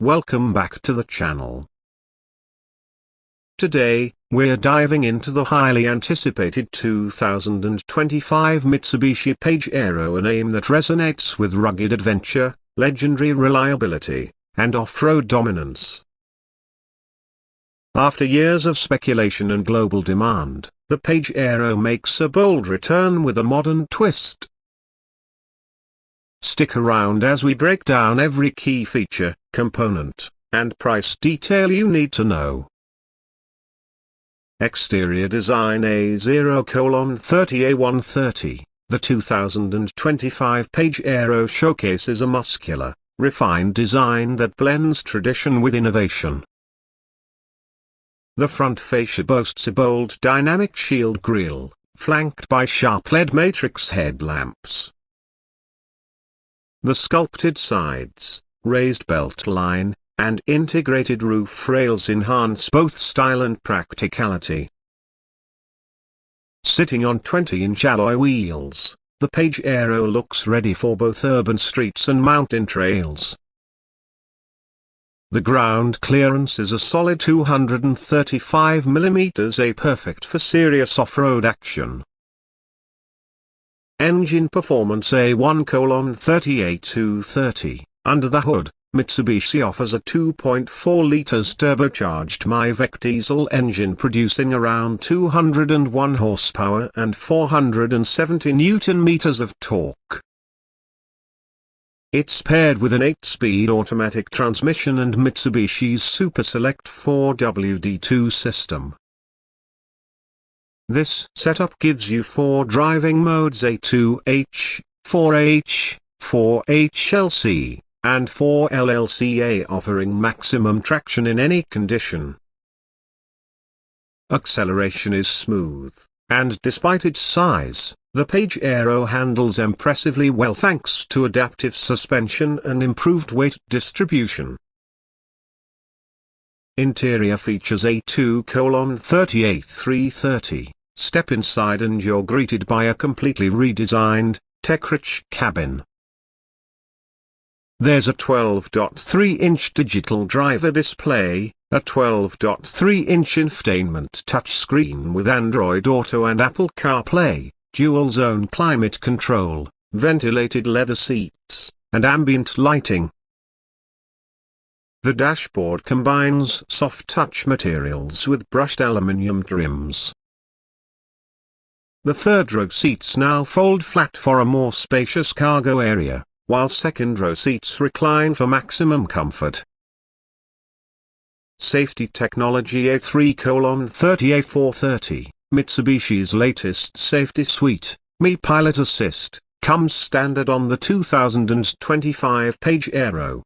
Welcome back to the channel. Today, we're diving into the highly anticipated 2025 Mitsubishi Pajero, a name that resonates with rugged adventure, legendary reliability, and off-road dominance. After years of speculation and global demand, the Pajero makes a bold return with a modern twist. Stick around as we break down every key feature, component, and price detail you need to know. Exterior design A0:30A130, the 2025 Pajero showcases a muscular, refined design that blends tradition with innovation. The front fascia boasts a bold dynamic shield grille, flanked by sharp LED matrix headlamps. The sculpted sides, raised belt line, and integrated roof rails enhance both style and practicality. Sitting on 20-inch alloy wheels, the Pajero looks ready for both urban streets and mountain trails. The ground clearance is a solid 235 mm, perfect for serious off-road action. Engine performance A1:30A230. Under the hood, Mitsubishi offers a 2.4 liters turbocharged MiVec diesel engine producing around 201 horsepower and 470 Nm of torque. It's paired with an 8-speed automatic transmission and Mitsubishi's Super Select 4WD2 system. This setup gives you 4 driving modes: A2H, 4H, 4HLC, and 4LLCA, offering maximum traction in any condition. Acceleration is smooth, and despite its size, the Pajero handles impressively well thanks to adaptive suspension and improved weight distribution. Interior features A2:30A330. Step inside and you're greeted by a completely redesigned, tech-rich cabin. There's a 12.3-inch digital driver display, a 12.3-inch infotainment touchscreen with Android Auto and Apple CarPlay, dual-zone climate control, ventilated leather seats, and ambient lighting. The dashboard combines soft touch materials with brushed aluminum trims. The third-row seats now fold flat for a more spacious cargo area, while second-row seats recline for maximum comfort. Safety technology A3:30A430, Mitsubishi's latest safety suite, Mi Pilot Assist, comes standard on the 2025 Pajero.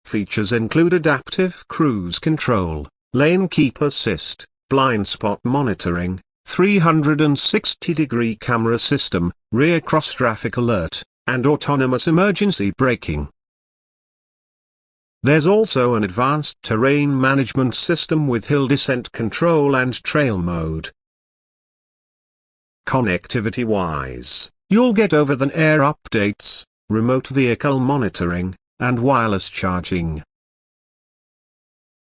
Features include adaptive cruise control, lane keep assist, blind spot monitoring, 360-degree camera system, rear cross-traffic alert, and autonomous emergency braking. There's also an advanced terrain management system with hill descent control and trail mode. Connectivity-wise, you'll get over-the-air updates, remote vehicle monitoring, and wireless charging.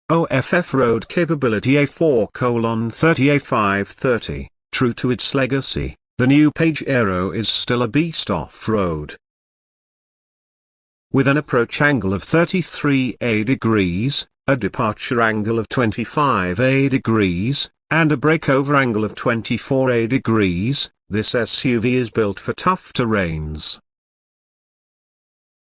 Off-road capability A4:30A530, true to its legacy, the new Pajero is still a beast off-road. With an approach angle of 33 degrees, a departure angle of 25 degrees, and a breakover angle of 24 degrees, this SUV is built for tough terrains.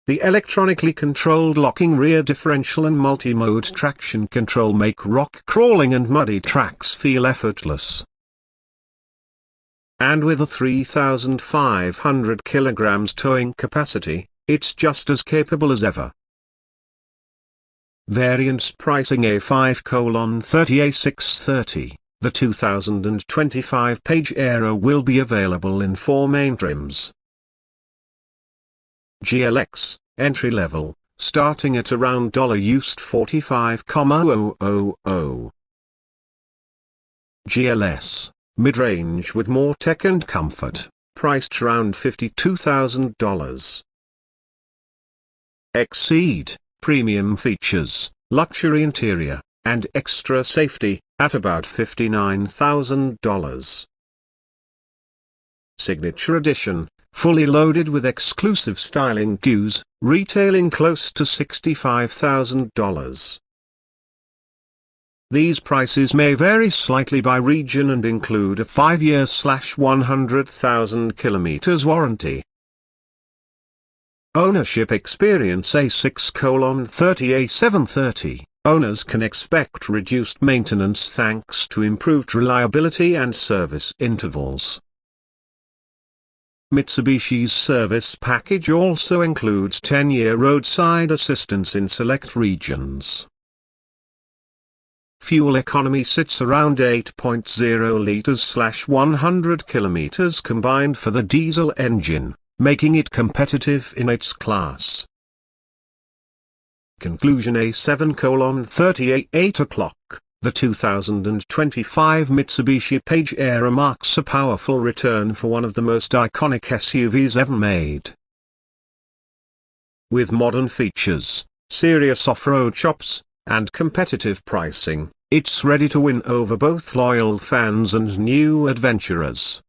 The electronically controlled locking rear differential and multi-mode traction control make rock crawling and muddy tracks feel effortless. And with a 3,500 kilograms towing capacity, it's just as capable as ever. Variants pricing A5:30A630, the 2025 Pajero will be available in 4 main trims. GLX, entry level, starting at around $45,000. GLS, mid-range with more tech and comfort, priced around $52,000. Exceed, premium features, luxury interior, and extra safety, at about $59,000. Signature Edition, fully loaded with exclusive styling cues, retailing close to $65,000. These prices may vary slightly by region and include a 5-year/100,000 kilometers warranty. Ownership experience A6:30 A730. Owners can expect reduced maintenance thanks to improved reliability and service intervals. Mitsubishi's service package also includes 10-year roadside assistance in select regions. Fuel economy sits around 8.0 liters/100 kilometers combined for the diesel engine, making it competitive in its class. Conclusion A7:30 8 o'clock. The 2025 Mitsubishi Pajero marks a powerful return for one of the most iconic SUVs ever made. With modern features, serious off-road chops, and competitive pricing, it's ready to win over both loyal fans and new adventurers.